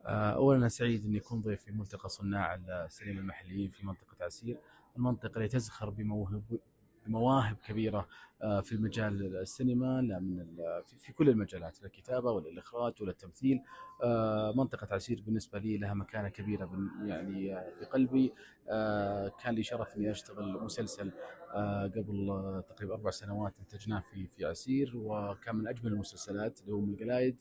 أولا أنا سعيد أني أكون ضيف في ملتقى صناع السينما المحليين في منطقة عسير، المنطقة اللي تزخر بمواهب كبيرة في المجال السينما، لا من في كل المجالات، لا الكتابة ولا الإخراج ولا التمثيل. منطقة عسير بالنسبة لي لها مكانة كبيرة يعني في قلبي. كان لي شرف إني أشتغل مسلسل قبل تقريبا 4 سنوات انتجناه في عسير، وكان من أجمل المسلسلات اللي هو من القلايد.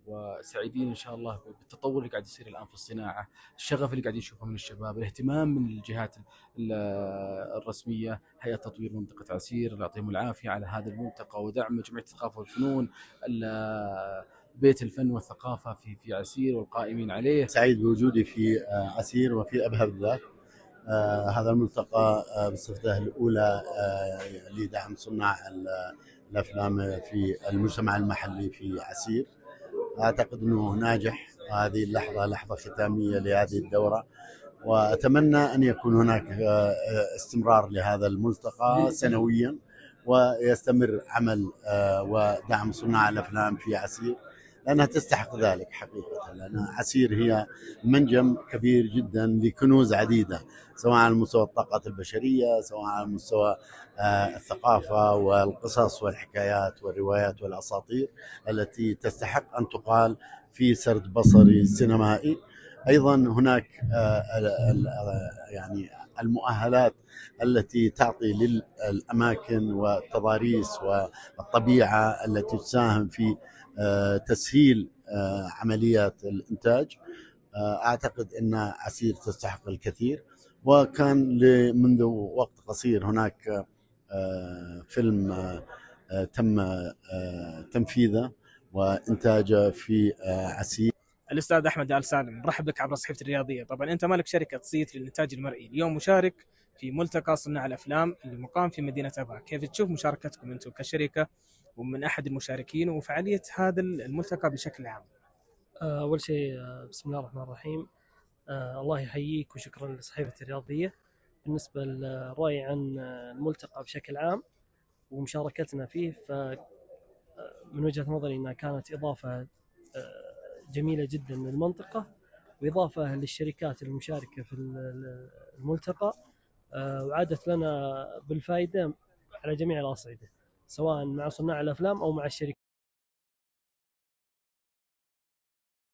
وسعيدين ان شاء الله بالتطور اللي قاعد يصير الان في الصناعه، الشغف اللي قاعد يشوفه من الشباب، الاهتمام من الجهات الرسميه، هيئه تطوير منطقه عسير، الله يعطيهم العافيه على هذا الملتقى ودعم جمعيه الثقافه والفنون، بيت الفن والثقافه في عسير والقائمين عليه. سعيد بوجودي في عسير وفي أبها بالذات. هذا الملتقى بصفته الأولى لدعم صناع الأفلام في المجتمع المحلي في عسير. أعتقد أنه ناجح، وهذه اللحظة لحظة ختامية لهذه الدورة، وأتمنى أن يكون هناك استمرار لهذا الملتقى سنويا، ويستمر عمل ودعم صناع الأفلام في عسير، لأنها تستحق ذلك حقيقة. لأن عسير هي منجم كبير جدا لكنوز عديدة، سواء على مستوى الطاقات البشرية، سواء على مستوى الثقافة والقصص والحكايات والروايات والأساطير التي تستحق أن تقال في سرد بصري سينمائي. أيضا هناك يعني المؤهلات التي تعطي للأماكن والتضاريس والطبيعة التي تساهم في تسهيل عمليات الإنتاج. أعتقد أن عسير تستحق الكثير. وكان منذ وقت قصير هناك فيلم تم تنفيذه وإنتاجه في عسير. الاستاذ احمد ال سالم، نرحب بك عبر صحيفه الرياضيه. طبعا انت مالك شركه صيت للانتاج المرئي، اليوم مشارك في ملتقى صناع الافلام اللي مقام في مدينه ابها، كيف تشوف مشاركتكم انتم كشركه ومن احد المشاركين وفعاليه هذا الملتقى بشكل عام؟ أول شيء، بسم الله الرحمن الرحيم. الله يحييك وشكرا لصحيفة الرياضية. بالنسبة للرأي عن الملتقى بشكل عام ومشاركتنا فيه، فمن وجهة نظري أنها كانت إضافة جميلة جدا للمنطقة، وإضافة للشركات المشاركة في الملتقى، وعادت لنا بالفائدة على جميع الأصعدة، سواء مع صناع الأفلام أو مع الشركات.